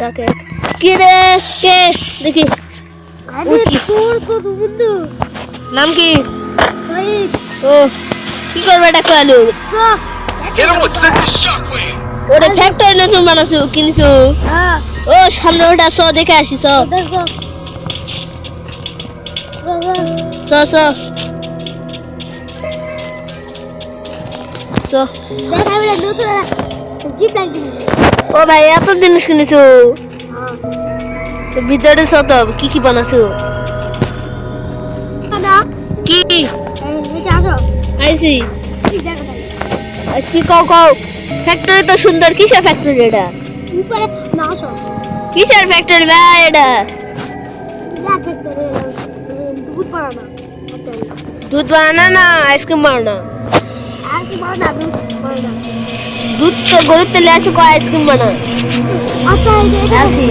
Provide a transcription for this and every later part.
ডাকে কি রে কে দেখি নাম কি ও কি করবে ডাকে আলু ওটা ফ্যাক্টরি নতুন বানাছো কিনছো ও সামনে ওটা স দেখে আসি স স স স ও ভাই এত জিনিস কিনেছো ভিতরে স তো কি কি বানাছো কি আইসি কি কও ফ্যাক্টরি তো সুন্দর কিসের ফ্যাক্টরি এটা কিসের ফ্যাক্টরি ভাই এটা দুধ বানানা না আইসক্রিম বানানা দুধ তো গরুর তেলে আসে কো আইসক্রিম বানা আসি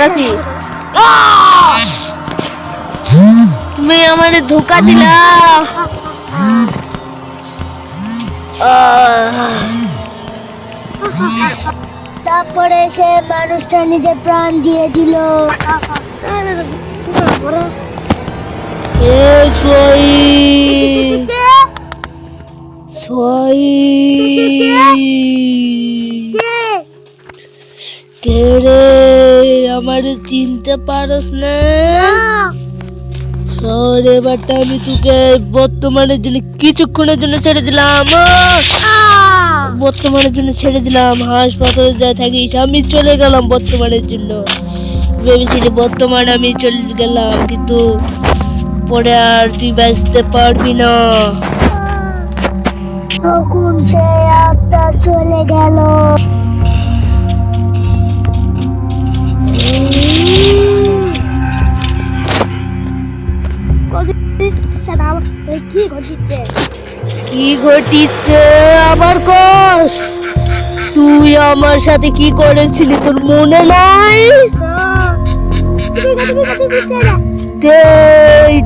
আসি তুমি আমারে ধোকা দিলা তারপরে সে মানুষটা নিজের প্রাণ দিয়ে দিল কে রে আমার চিনতে পারস না সরে বাটা আমি তোকে বর্তমানের জন্য কিছুক্ষণের জন্য ছেড়ে দিলাম বর্তমানের জন্য ছেড়ে দিলাম হাসপাতালে যা থাকিস আমি চলে গেলাম বর্তমানের জন্য ভেবেছিলি বর্তমানে আমি চলে গেলাম কিন্তু পরে আর তুই বাঁচতে পারবি না তখন সে আত্মা চলে গেল কি ঘটিছে আবার কস তুই আমার সাথে কি করেছিলি তোর মনে নাই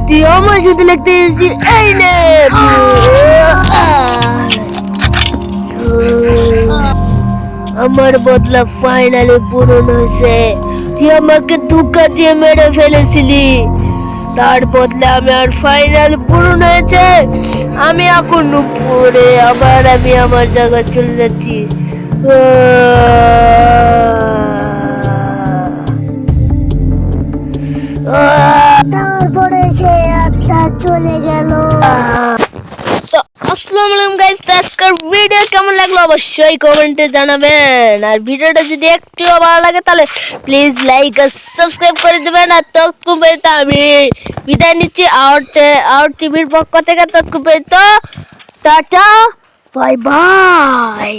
তুই আমার সাথে লিখতে এসেছিস এই নে আমার বদলা ফাইনালি পূরণ হয়েছে তুই আমাকে ধোঁকা দিয়ে মেরে ফেলেছিলি তার বদলে আমি আর ফাইনাল পূরণ হয়েছে আমি এখন পরে আবার আমি আমার জায়গায় চলে যাচ্ছি তারপরে সে আত্মা চলে গেল তো আসসালামু আলাইকুম গাইস আজকের ভিডিও কেমন লাগলো অবশ্যই কমেন্টে জানাবেন আর ভিডিওটা যদি একটু ভালো লাগে তাহলে প্লিজ লাইক আর সাবস্ক্রাইব করে দিবেন আর ততক্ষণ পর্যন্ত আমি বিদায় নিচ্ছি আউট টিভির পক্ষ থেকে ততক্ষণ পর্যন্ত টাটা বাই বাই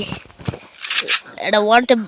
এটা ওয়ান টাইম